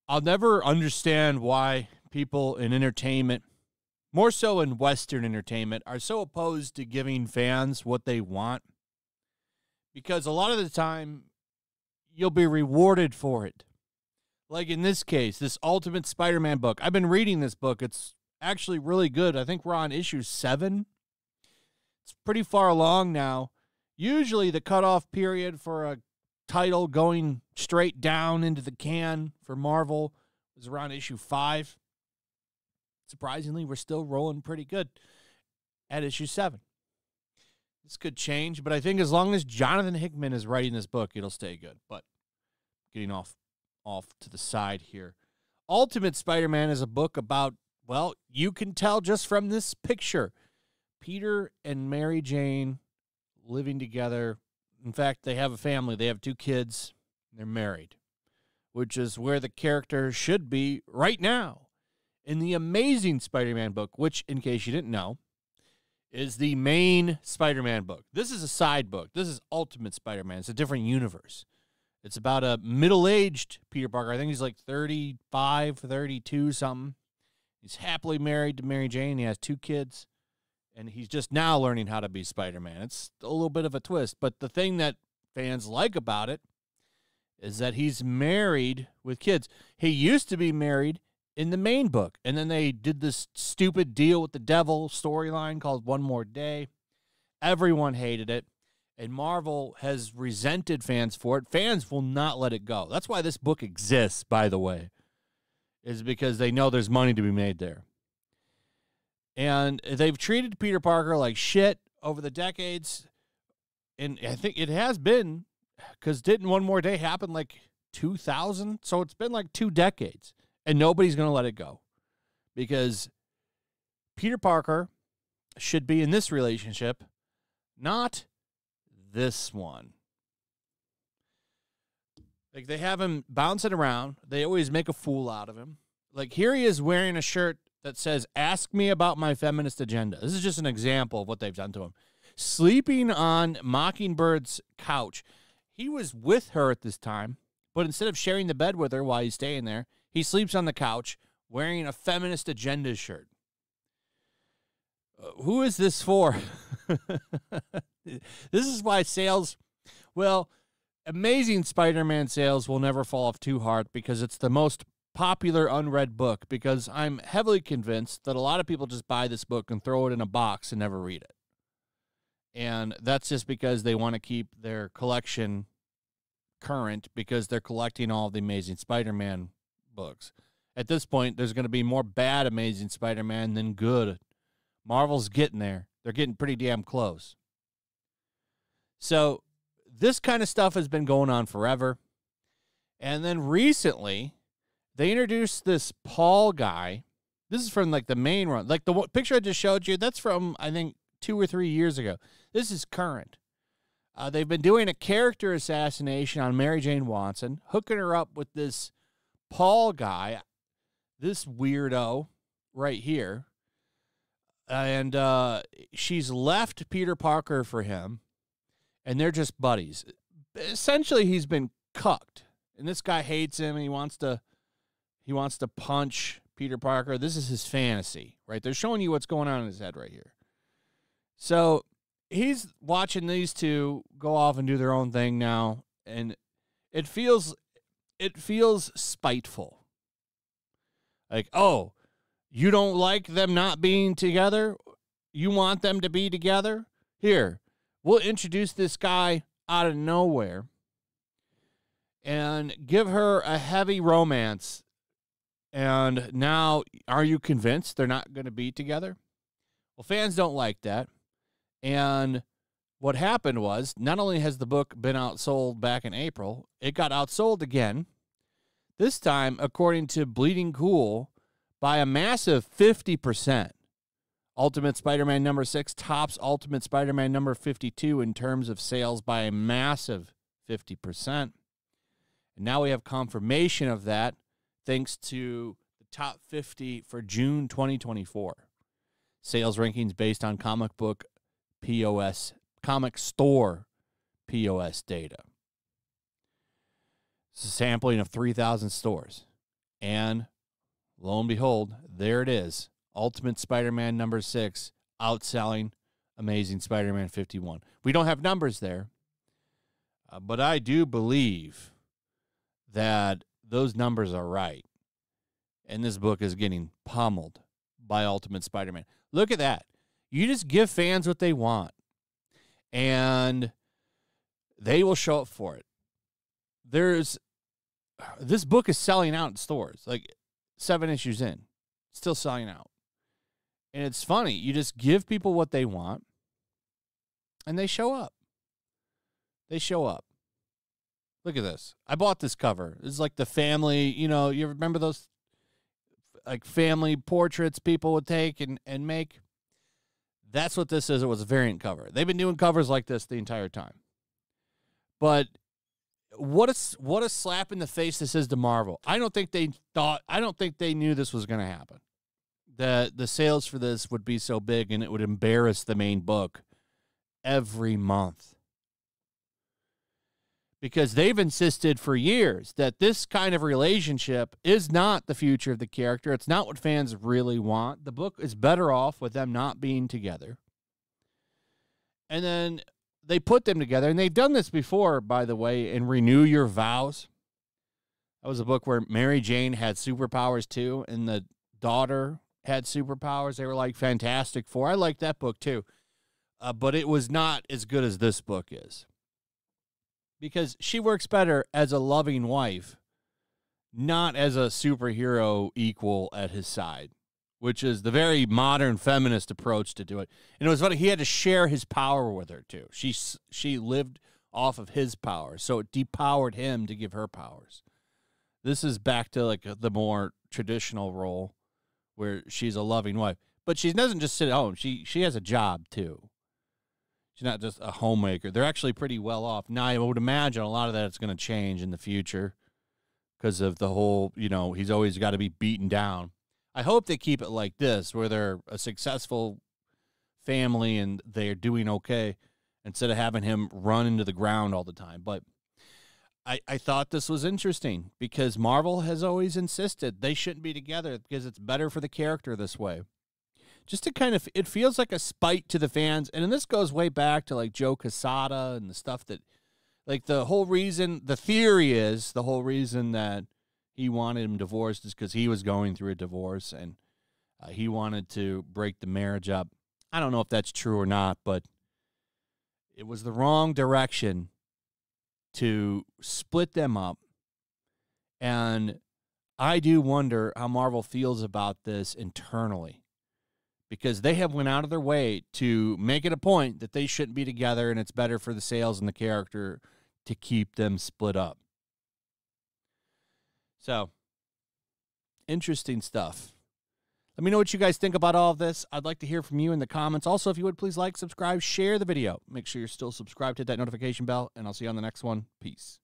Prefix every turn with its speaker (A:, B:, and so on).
A: I'll never understand why people in entertainment, more so in Western entertainment, are so opposed to giving fans what they want. Because a lot of the time, you'll be rewarded for it. Like in this case, this Ultimate Spider-Man book. I've been reading this book. It's actually really good. I think we're on issue 7. It's pretty far along now. Usually the cutoff period for a title going straight down into the can for Marvel is around issue 5. Surprisingly, we're still rolling pretty good at issue 7. This could change, but I think as long as Jonathan Hickman is writing this book, it'll stay good. But getting off to the side here. Ultimate Spider-Man is a book about, well, you can tell just from this picture, Peter and Mary Jane living together. In fact, they have a family. They have 2 kids. They're married, which is where the character should be right now. In the Amazing Spider-Man book, which, in case you didn't know, is the main Spider-Man book. This is a side book. This is Ultimate Spider-Man. It's a different universe. It's about a middle-aged Peter Parker. I think he's like 35, 32, something. He's happily married to Mary Jane. He has 2 kids, and he's just now learning how to be Spider-Man. It's a little bit of a twist, but the thing that fans like about it is that he's married with kids. He used to be married in the main book, and then they did this stupid deal with the devil storyline called One More Day. Everyone hated it, and Marvel has resented fans for it. Fans will not let it go. That's why this book exists, by the way, is because they know there's money to be made there. And they've treated Peter Parker like shit over the decades, and I think it has been, because didn't One More Day happen like 2000? So it's been like 2 decades. And nobody's going to let it go, because Peter Parker should be in this relationship, not this one. Like, they have him bouncing around. They always make a fool out of him. Like, here he is wearing a shirt that says, "Ask me about my feminist agenda." This is just an example of what they've done to him. Sleeping on Mockingbird's couch. He was with her at this time, but instead of sharing the bed with her while he's staying there, he sleeps on the couch wearing a feminist agenda shirt. Who is this for? This is why sales, well, Amazing Spider-Man sales will never fall off too hard, because it's the most popular unread book, because I'm heavily convinced that a lot of people just buy this book and throw it in a box and never read it. And that's just because they want to keep their collection current, because they're collecting all of the Amazing Spider-Man books. At this point, there's going to be more bad Amazing Spider-Man than good. Marvel's getting there. They're getting pretty damn close. So this kind of stuff has been going on forever. And then recently, they introduced this Paul guy. This is from like the main run. Like the picture I just showed you, that's from, I think, 2 or 3 years ago. This is current. They've been doing a character assassination on Mary Jane Watson, hooking her up with this Paul guy, this weirdo right here. And she's left Peter Parker for him, and they're just buddies. Essentially, he's been cucked, and this guy hates him, and he wants to punch Peter Parker. This is his fantasy, right? They're showing you what's going on in his head right here. So he's watching these two go off and do their own thing now, and it feels spiteful. Like, oh, you don't like them not being together? You want them to be together? Here, we'll introduce this guy out of nowhere and give her a heavy romance. And now, are you convinced they're not going to be together? Well, fans don't like that. And what happened was, not only has the book been outsold back in April, it got outsold again. This time, according to Bleeding Cool, by a massive 50%. Ultimate Spider-Man number 6 tops Ultimate Spider-Man number 52 in terms of sales by a massive 50%. And now we have confirmation of that thanks to the top 50 for June 2024. Sales rankings based on comic book POS, comic store POS data. It's a sampling of 3,000 stores. And lo and behold, there it is. Ultimate Spider-Man number 6 outselling Amazing Spider-Man 51. We don't have numbers there, but I do believe that those numbers are right. And this book is getting pummeled by Ultimate Spider-Man. Look at that. You just give fans what they want, and they will show up for it. This book is selling out in stores, like 7 issues in, still selling out. And it's funny. You just give people what they want, and they show up. They show up. Look at this. I bought this cover. This is like the family, you remember those like family portraits people would take and make? That's what this is. It was a variant cover. They've been doing covers like this the entire time. But what a slap in the face this is to Marvel. I don't think they knew this was going to happen. The sales for this would be so big and it would embarrass the main book every month. Because they've insisted for years that this kind of relationship is not the future of the character. It's not what fans really want. The book is better off with them not being together. And then they put them together, and they've done this before, by the way, in Renew Your Vows. That was a book where Mary Jane had superpowers too, and the daughter had superpowers. They were like Fantastic Four. I liked that book too. But it was not as good as this book is. Because she works better as a loving wife, not as a superhero equal at his side, which is the very modern feminist approach to do it. And it was funny, he had to share his power with her, too. She lived off of his power, so it depowered him to give her powers. This is back to like the more traditional role where she's a loving wife. But she doesn't just sit at home. She has a job, too. She's not just a homemaker. They're actually pretty well off. Now, I would imagine a lot of that is going to change in the future because of the whole, he's always got to be beaten down. I hope they keep it like this, where they're a successful family and they're doing okay instead of having him run into the ground all the time. But I thought this was interesting because Marvel has always insisted they shouldn't be together because it's better for the character this way. Just to kind of, it feels like a spite to the fans. And this goes way back to like Joe Quesada and the stuff that, like the whole reason that he wanted him divorced is because he was going through a divorce and he wanted to break the marriage up. I don't know if that's true or not, but it was the wrong direction to split them up. And I do wonder how Marvel feels about this internally. Because they have went out of their way to make it a point that they shouldn't be together and it's better for the sales and the character to keep them split up. So, interesting stuff. Let me know what you guys think about all of this. I'd like to hear from you in the comments. Also, if you would, please like, subscribe, share the video. Make sure you're still subscribed, hit that notification bell, and I'll see you on the next one. Peace.